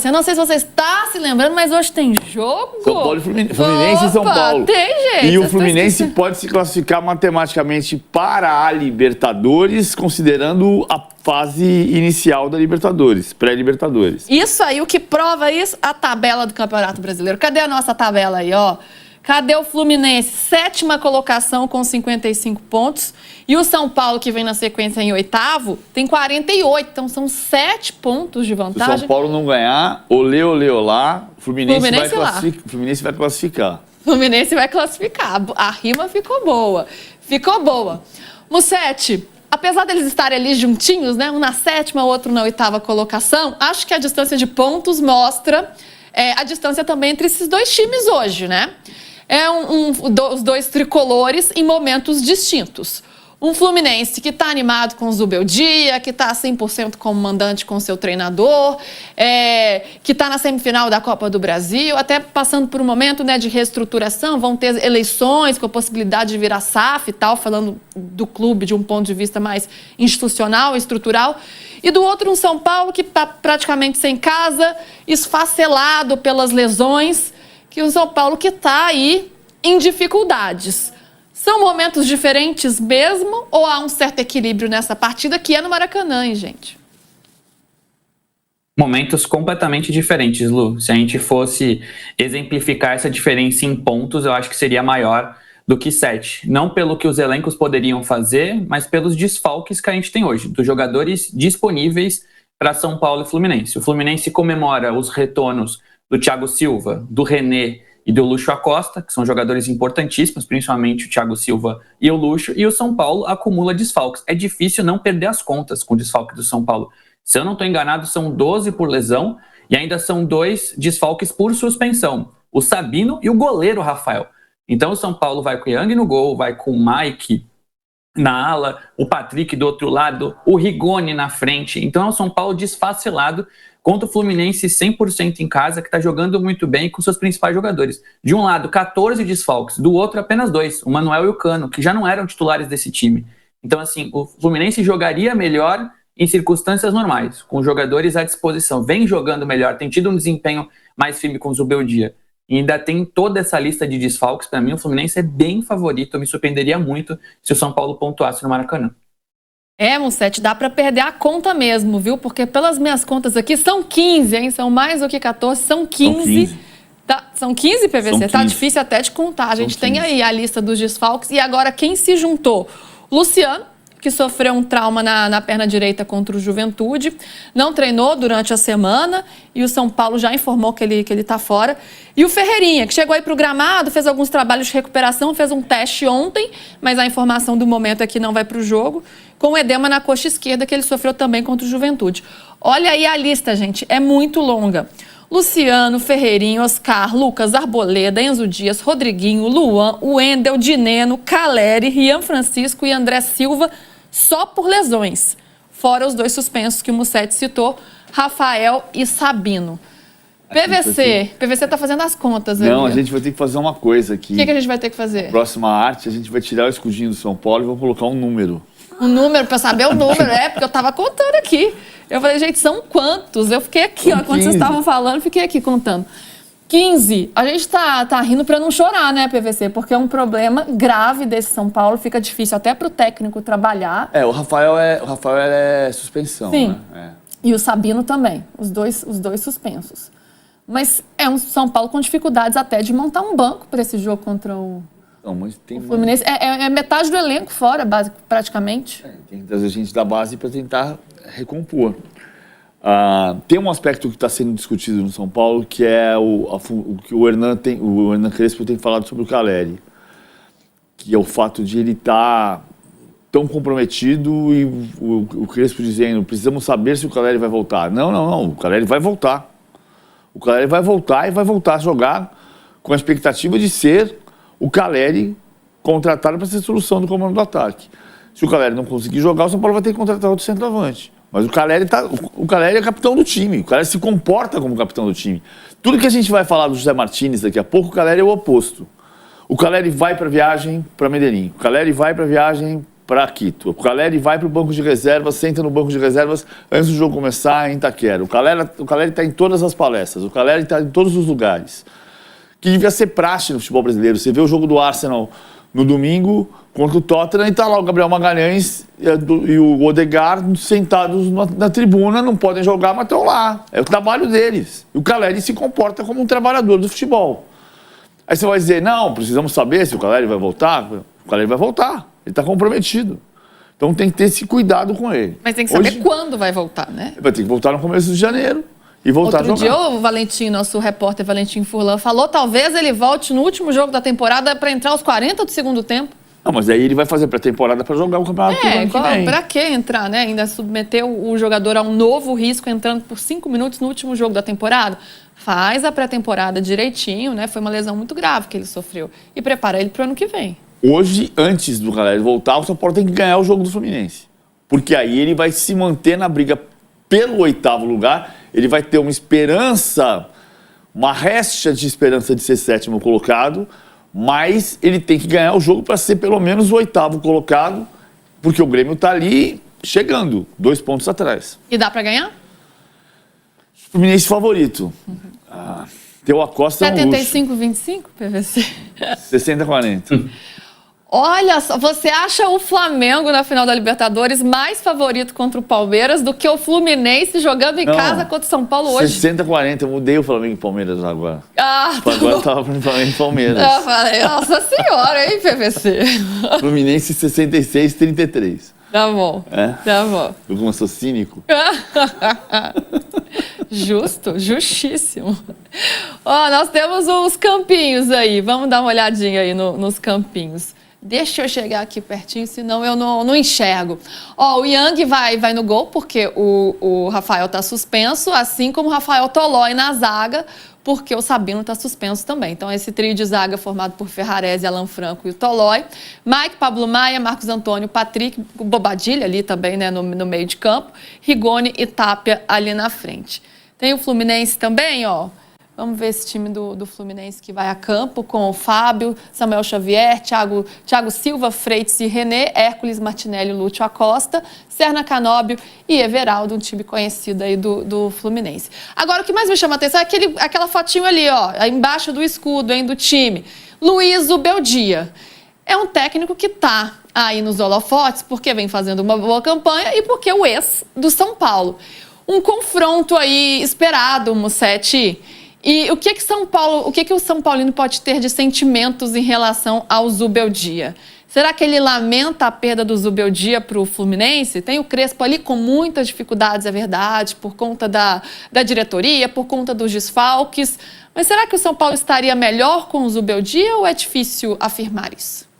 Eu não sei se você está se lembrando, mas hoje tem jogo. São Paulo e Fluminense e São Paulo. Tem jeito. E o Fluminense pode se classificar matematicamente para a Libertadores, considerando a fase inicial da Libertadores, pré-Libertadores. Isso aí, o que prova isso? A tabela do Campeonato Brasileiro. Cadê a nossa tabela aí, ó? Cadê o Fluminense? 7ª colocação com 55 pontos. E o São Paulo, que vem na sequência em 8º, tem 48. Então, são 7 pontos de vantagem. Se o São Paulo não ganhar, olê, olá, o Fluminense vai classificar. Fluminense vai classificar. A rima ficou boa. Ficou boa. Mussete, apesar deles estarem ali juntinhos, né? Um na 7ª, outro na 8ª colocação, acho que a distância de pontos mostra a distância também entre esses dois times hoje, né? Os dois tricolores em momentos distintos. Um Fluminense que está animado com o Zubeldia, que está 100% como mandante com seu treinador, que está na semifinal da Copa do Brasil, até passando por um momento, né, de reestruturação, vão ter eleições com a possibilidade de virar SAF e tal, falando do clube de um ponto de vista mais institucional, estrutural. E do outro, um São Paulo que está praticamente sem casa, esfacelado pelas lesões, que o São Paulo que está aí em dificuldades. São momentos diferentes mesmo ou há um certo equilíbrio nessa partida que é no Maracanã, hein, gente? Momentos completamente diferentes, Lu. Se a gente fosse exemplificar essa diferença em pontos, eu acho que seria maior do que 7. Não pelo que os elencos poderiam fazer, mas pelos desfalques que a gente tem hoje, dos jogadores disponíveis para São Paulo e Fluminense. O Fluminense comemora os retornos do Thiago Silva, do René e do Lúcio Acosta, que são jogadores importantíssimos, principalmente o Thiago Silva e o Lúcio, e o São Paulo acumula desfalques. É difícil não perder as contas com o desfalque do São Paulo. Se eu não estou enganado, são 12 por lesão e ainda são 2 desfalques por suspensão, o Sabino e o goleiro Rafael. Então o São Paulo vai com o Yang no gol, vai com o Mike na ala, o Patrick do outro lado, o Rigoni na frente. Então é o São Paulo desfacelado contra o Fluminense 100% em casa, que está jogando muito bem com seus principais jogadores. De um lado, 14 desfalques, do outro, apenas 2, o Manuel e o Cano, que já não eram titulares desse time. Então, assim, o Fluminense jogaria melhor em circunstâncias normais, com jogadores à disposição. Vem jogando melhor, tem tido um desempenho mais firme com o Zubeldia. E ainda tem toda essa lista de desfalques. Para mim, o Fluminense é bem favorito. Eu me surpreenderia muito se o São Paulo pontuasse no Maracanã. Mussete, dá para perder a conta mesmo, viu? Porque pelas minhas contas aqui, são 15, hein? São mais do que 14, são 15. São 15, PVC? São 15. Tá difícil até de contar. A gente tem aí a lista dos desfalques. E agora, quem se juntou? Luciano, que sofreu um trauma na perna direita contra o Juventude, não treinou durante a semana e o São Paulo já informou que ele está fora. E o Ferreirinha, que chegou aí para o gramado, fez alguns trabalhos de recuperação, fez um teste ontem, mas a informação do momento é que não vai para o jogo, com o edema na coxa esquerda que ele sofreu também contra o Juventude. Olha aí a lista, gente, é muito longa. Luciano, Ferreirinho, Oscar, Lucas, Arboleda, Enzo Dias, Rodriguinho, Luan, Wendel, Dineno, Caleri, Rian Francisco e André Silva, só por lesões. Fora os 2 suspensos que o Mussete citou, Rafael e Sabino. PVC está fazendo as contas. Não, ali. A gente vai ter que fazer uma coisa aqui. O que a gente vai ter que fazer? Próxima arte, a gente vai tirar o escudinho do São Paulo e vamos colocar um número. Um número, para saber o número, porque eu estava contando aqui. Eu falei, gente, são quantos? Eu fiquei aqui, ó, quando vocês estavam falando, fiquei aqui contando. 15. A gente tá rindo para não chorar, né, PVC? Porque é um problema grave desse São Paulo, fica difícil até para o técnico trabalhar. O Rafael é suspensão. Sim. Né? E o Sabino também, os dois suspensos. Mas é um São Paulo com dificuldades até de montar um banco para esse jogo contra o Fluminense. É metade do elenco fora, praticamente. Tem que trazer gente da base para tentar recompor. Tem um aspecto que está sendo discutido no São Paulo, que é o que o Hernan Crespo tem falado sobre o Caleri, que é o fato de ele estar tão comprometido e o Crespo dizendo, precisamos saber se o Caleri vai voltar. Não, o Caleri vai voltar. O Caleri vai voltar e vai voltar a jogar com a expectativa de ser o Caleri contratado para ser solução do comando do ataque. Se o Caleri não conseguir jogar, o São Paulo vai ter que contratar outro centroavante. Mas o Caleri é capitão do time, o Caleri se comporta como capitão do time. Tudo que a gente vai falar do José Martínez daqui a pouco, o Caleri é o oposto. O Caleri vai para a viagem para Medellín, o Caleri vai para a viagem para Quito. O Caleri vai para o banco de reservas, senta no banco de reservas antes do jogo começar em Itaquera. O Caleri está em todas as palestras, o Caleri está em todos os lugares. Que devia ser praxe no futebol brasileiro. Você vê o jogo do Arsenal no domingo contra o Tottenham e está lá o Gabriel Magalhães e o Odegaard sentados na tribuna, não podem jogar, mas estão lá. É o trabalho deles. E o Caleri se comporta como um trabalhador do futebol. Aí você vai dizer, não, precisamos saber se o Caleri vai voltar. O Caleri vai voltar, ele está comprometido. Então tem que ter esse cuidado com ele. Mas tem que saber quando vai voltar, né? Vai ter que voltar no começo de janeiro. E voltar Outro a jogar. dia o Valentim, nosso repórter Valentim Furlan, falou talvez ele volte no último jogo da temporada para entrar aos 40 do segundo tempo. Não, mas aí ele vai fazer pré-temporada para jogar o campeonato do ano que vem. Pra que entrar, né? Ainda submeter o jogador a um novo risco entrando por 5 minutos no último jogo da temporada? Faz a pré-temporada direitinho, né? Foi uma lesão muito grave que ele sofreu. E prepara ele para o ano que vem. Hoje, antes do Caleri voltar, o São Paulo tem que ganhar o jogo do Fluminense. Porque aí ele vai se manter na briga pelo 8º lugar, ele vai ter uma esperança, uma récia de esperança de ser 7º colocado, mas ele tem que ganhar o jogo para ser pelo menos o 8º colocado, porque o Grêmio está ali chegando, 2 pontos atrás. E dá para ganhar? Fluminense favorito. Teu Acosta é um luxo. 75-25, PVC? 60-40. Olha só, você acha o Flamengo na final da Libertadores mais favorito contra o Palmeiras do que o Fluminense jogando em casa contra o São Paulo hoje? 60-40, eu mudei o Flamengo e Palmeiras agora. Agora eu tava pro Flamengo e Palmeiras. Eu falei, nossa senhora, hein, PVC? Fluminense 66-33. Tá bom, tá bom. Eu como sou cínico. Justo, justíssimo. Ó, nós temos os campinhos aí, vamos dar uma olhadinha aí nos campinhos. Deixa eu chegar aqui pertinho, senão eu não enxergo. Ó, o Yang vai no gol, porque o Rafael tá suspenso, assim como o Rafael Tolói na zaga, porque o Sabino está suspenso também. Então, esse trio de zaga formado por Ferrarese, Alan Franco e o Tolói. Mike, Pablo Maia, Marcos Antônio, Patrick, Bobadilha ali também, né, no meio de campo. Rigoni e Tapia ali na frente. Tem o Fluminense também, ó. Vamos ver esse time do Fluminense que vai a campo com o Fábio, Samuel Xavier, Thiago Silva, Freitas e René, Hércules, Martinelli, Lúcio Acosta, Serna Canóbio e Everaldo, um time conhecido aí do Fluminense. Agora, o que mais me chama a atenção é aquela fotinho ali, ó, embaixo do escudo, hein, do time. Luiz Ubeldia. É um técnico que tá aí nos holofotes porque vem fazendo uma boa campanha e porque é o ex do São Paulo. Um confronto aí esperado, Musetti. E o que o São Paulino pode ter de sentimentos em relação ao Zubeldia? Será que ele lamenta a perda do Zubeldia para o Fluminense? Tem o Crespo ali com muitas dificuldades, é verdade, por conta da diretoria, por conta dos desfalques. Mas será que o São Paulo estaria melhor com o Zubeldia ou é difícil afirmar isso?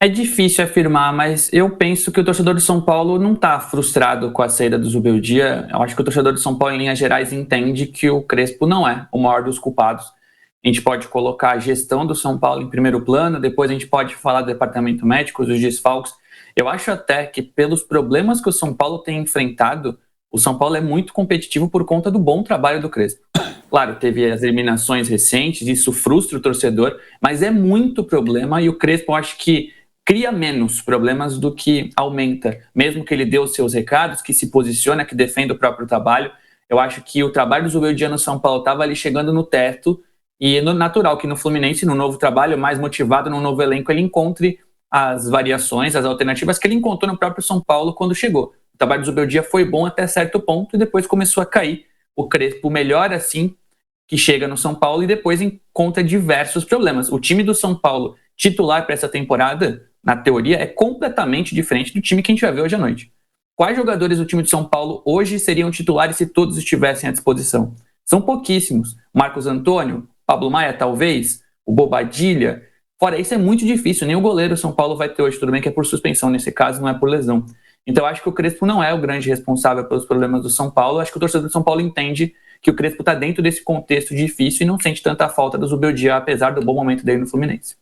É difícil afirmar, mas eu penso que o torcedor do São Paulo não está frustrado com a saída do Zubeldia. Eu acho que o torcedor do São Paulo, em linhas gerais, entende que o Crespo não é o maior dos culpados. A gente pode colocar a gestão do São Paulo em primeiro plano, depois a gente pode falar do departamento médico, dos desfalques. Eu acho até que, pelos problemas que o São Paulo tem enfrentado, o São Paulo é muito competitivo por conta do bom trabalho do Crespo. Claro, teve as eliminações recentes, isso frustra o torcedor, mas é muito problema e o Crespo, eu acho que cria menos problemas do que aumenta. Mesmo que ele dê os seus recados, que se posiciona, que defenda o próprio trabalho, eu acho que o trabalho do Zubeldia no São Paulo estava ali chegando no teto e é natural que no Fluminense, no novo trabalho, mais motivado, no novo elenco, ele encontre as variações, as alternativas que ele encontrou no próprio São Paulo quando chegou. O trabalho do Zubeldia foi bom até certo ponto e depois começou a cair. O Crespo melhora assim que chega no São Paulo e depois encontra diversos problemas. O time do São Paulo titular para essa temporada, na teoria, é completamente diferente do time que a gente vai ver hoje à noite. Quais jogadores do time de São Paulo hoje seriam titulares se todos estivessem à disposição? São pouquíssimos. Marcos Antônio, Pablo Maia, talvez, o Bobadilha. Fora isso, é muito difícil. Nem o goleiro São Paulo vai ter hoje. Tudo bem que é por suspensão, nesse caso não é por lesão. Então, eu acho que o Crespo não é o grande responsável pelos problemas do São Paulo. Eu acho que o torcedor do São Paulo entende que o Crespo está dentro desse contexto difícil e não sente tanta falta do Zubeldia, apesar do bom momento dele no Fluminense.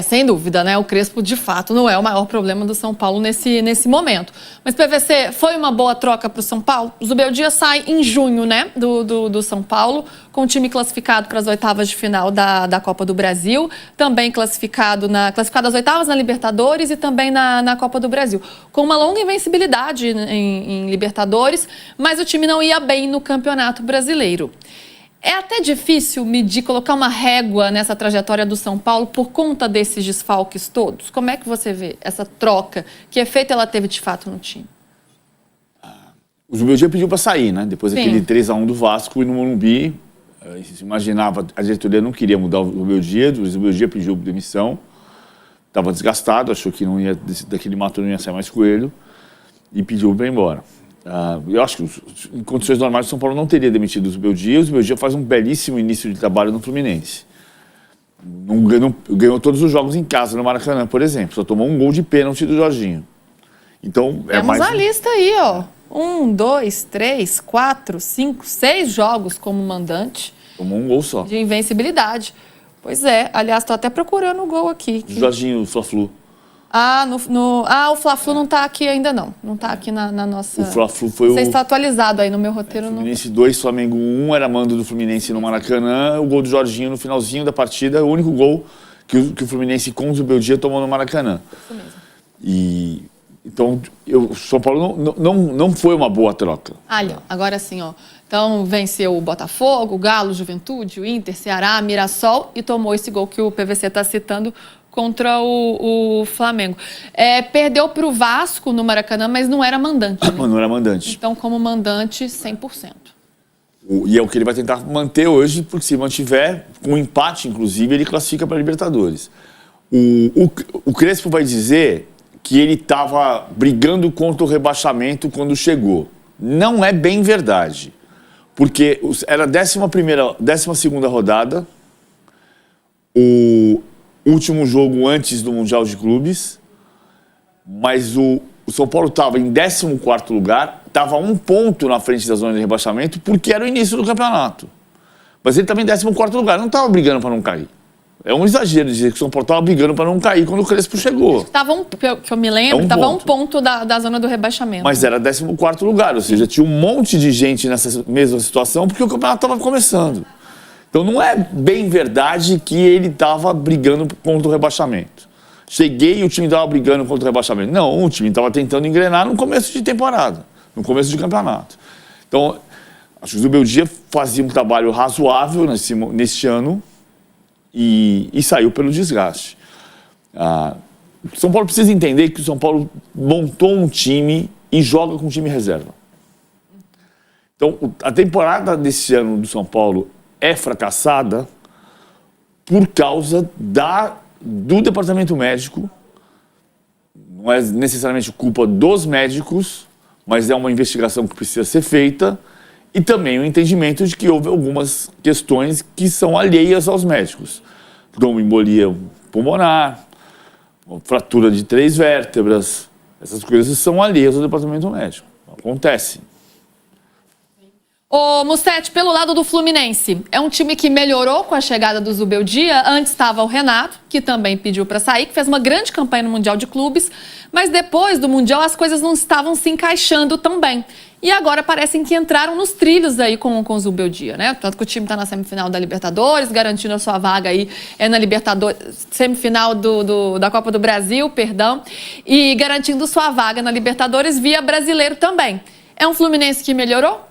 Sem dúvida, né? O Crespo, de fato, não é o maior problema do São Paulo nesse momento. Mas, PVC, foi uma boa troca para o São Paulo? O Zubeldia sai em junho, né, do São Paulo, com o time classificado para as oitavas de final da Copa do Brasil, também classificado às oitavas na Libertadores e também na Copa do Brasil, com uma longa invencibilidade em Libertadores, mas o time não ia bem no Campeonato Brasileiro. É até difícil colocar uma régua nessa trajetória do São Paulo por conta desses desfalques todos? Como é que você vê essa troca? Que efeito ela teve de fato no time? O Zubeldia pediu para sair, né? Depois daquele 3-1 do Vasco e no Morumbi, se imaginava, a diretoria não queria mudar o Zubeldia pediu demissão, estava desgastado, achou que não ia, daquele mato não ia sair mais coelho e pediu para ir embora. Eu acho que em condições normais o São Paulo não teria demitido o Zubeldia. O Zubeldia faz um belíssimo início de trabalho no Fluminense. Ganhou todos os jogos em casa no Maracanã, por exemplo. Só tomou um gol de pênalti do Jorginho. Então, temos a lista aí, ó. 1, 2, 3, 4, 5, 6 jogos como mandante. Tomou um gol só. De invencibilidade. Pois é. Aliás, estou até procurando o gol aqui. Jorginho, o Fla-Flu. O Fla-Flu não está aqui ainda, não. Não está aqui na nossa... O Fla-Flu foi Você está atualizado aí no meu roteiro. Fluminense 2, Flamengo 1, era mando do Fluminense no Maracanã. O gol do Jorginho no finalzinho da partida, o único gol que o Fluminense com o Zubeldia tomou no Maracanã. Isso mesmo. Então, o São Paulo não foi uma boa troca. Agora sim, ó. Então, venceu o Botafogo, o Galo, Juventude, o Inter, Ceará, Mirassol e tomou esse gol que o PVC está citando contra o Flamengo. Perdeu para o Vasco no Maracanã, mas não era mandante, né? Não era mandante. Então, como mandante, 100%. E é o que ele vai tentar manter hoje, porque se mantiver, com um empate, inclusive, ele classifica para a Libertadores. O Crespo vai dizer que ele estava brigando contra o rebaixamento quando chegou. Não é bem verdade. Porque era a 12ª rodada, o último jogo antes do Mundial de Clubes, mas o São Paulo estava em 14º lugar, estava 1 ponto na frente da zona de rebaixamento, porque era o início do campeonato. Mas ele estava em 14º lugar, não estava brigando para não cair. É um exagero dizer que o São Paulo estava brigando para não cair quando o Crespo chegou. Que eu me lembro, estava 1 ponto da zona do rebaixamento. Mas era 14º lugar, ou seja, tinha um monte de gente nessa mesma situação, porque o campeonato estava começando. Então não é bem verdade que ele estava brigando contra o rebaixamento. Cheguei e o time estava brigando contra o rebaixamento. Não, o time estava tentando engrenar no começo de temporada, no começo de campeonato. Então, acho que o Zubeldia fazia um trabalho razoável neste ano e saiu pelo desgaste. O São Paulo precisa entender que o São Paulo montou um time e joga com um time reserva. Então, a temporada desse ano do São Paulo é fracassada por causa do departamento médico. Não é necessariamente culpa dos médicos, mas é uma investigação que precisa ser feita e também o entendimento de que houve algumas questões que são alheias aos médicos. Tromboembolia pulmonar, fratura de 3 vértebras, essas coisas são alheias ao departamento médico. Acontecem. Ô, Mussetti, pelo lado do Fluminense, é um time que melhorou com a chegada do Zubeldia. Antes estava o Renato, que também pediu para sair, que fez uma grande campanha no Mundial de Clubes, mas depois do Mundial as coisas não estavam se encaixando tão bem. E agora parecem que entraram nos trilhos aí com o Zubeldia, né? Tanto que o time está na semifinal da Libertadores, garantindo a sua vaga aí na Libertadores, semifinal da Copa do Brasil, perdão, e garantindo sua vaga na Libertadores via Brasileiro também. É um Fluminense que melhorou?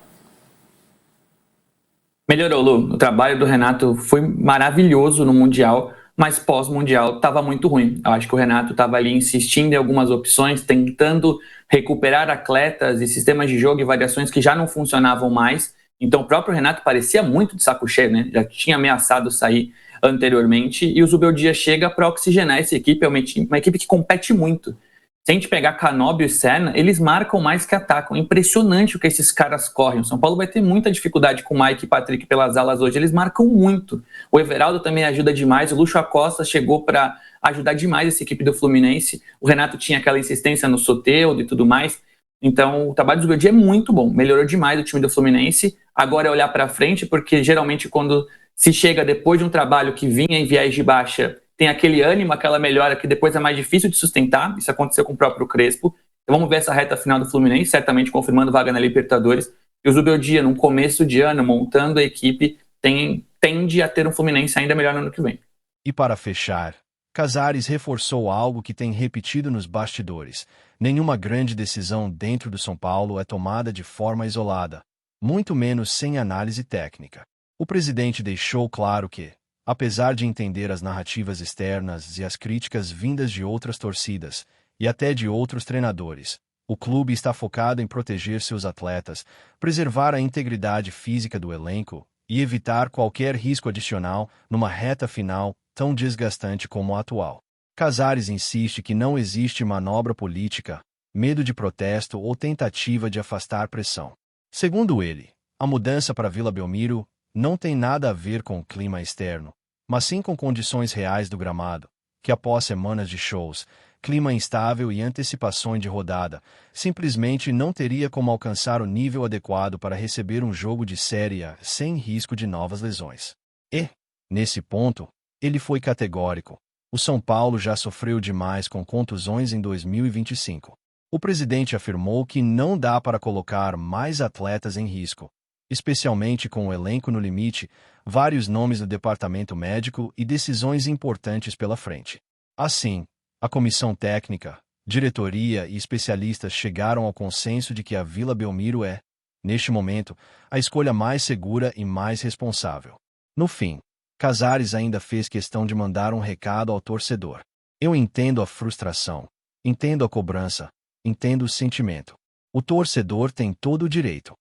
Melhorou, Lu. O trabalho do Renato foi maravilhoso no Mundial, mas pós-Mundial estava muito ruim. Eu acho que o Renato estava ali insistindo em algumas opções, tentando recuperar atletas e sistemas de jogo e variações que já não funcionavam mais. Então o próprio Renato parecia muito de saco cheio, né? Já tinha ameaçado sair anteriormente e o Zubeldia chega para oxigenar essa equipe. É uma equipe que compete muito. Se a gente pegar Canóbio e Serna, eles marcam mais que atacam. É impressionante o que esses caras correm. O São Paulo vai ter muita dificuldade com o Mike e Patrick pelas alas hoje. Eles marcam muito. O Everaldo também ajuda demais. O Lúcio Acosta chegou para ajudar demais essa equipe do Fluminense. O Renato tinha aquela insistência no Soteldo e tudo mais. Então, o trabalho do Zubeldia é muito bom. Melhorou demais o time do Fluminense. Agora é olhar para frente, porque geralmente quando se chega depois de um trabalho que vinha em viés de baixa tem aquele ânimo, aquela melhora que depois é mais difícil de sustentar. Isso aconteceu com o próprio Crespo. Então vamos ver essa reta final do Fluminense, certamente confirmando vaga na Libertadores. E o Zubeldia, no começo de ano, montando a equipe, tende a ter um Fluminense ainda melhor no ano que vem. E para fechar, Casares reforçou algo que tem repetido nos bastidores. Nenhuma grande decisão dentro do São Paulo é tomada de forma isolada, muito menos sem análise técnica. O presidente deixou claro que, apesar de entender as narrativas externas e as críticas vindas de outras torcidas, e até de outros treinadores, o clube está focado em proteger seus atletas, preservar a integridade física do elenco e evitar qualquer risco adicional numa reta final tão desgastante como a atual. Casares insiste que não existe manobra política, medo de protesto ou tentativa de afastar pressão. Segundo ele, a mudança para Vila Belmiro não tem nada a ver com o clima externo, mas sim com condições reais do gramado, que após semanas de shows, clima instável e antecipações de rodada, simplesmente não teria como alcançar o nível adequado para receber um jogo de Série A sem risco de novas lesões. E, nesse ponto, ele foi categórico. O São Paulo já sofreu demais com contusões em 2025. O presidente afirmou que não dá para colocar mais atletas em risco, especialmente com o elenco no limite, vários nomes no departamento médico e decisões importantes pela frente. Assim, a comissão técnica, diretoria e especialistas chegaram ao consenso de que a Vila Belmiro é, neste momento, a escolha mais segura e mais responsável. No fim, Casares ainda fez questão de mandar um recado ao torcedor. Eu entendo a frustração, entendo a cobrança, entendo o sentimento. O torcedor tem todo o direito.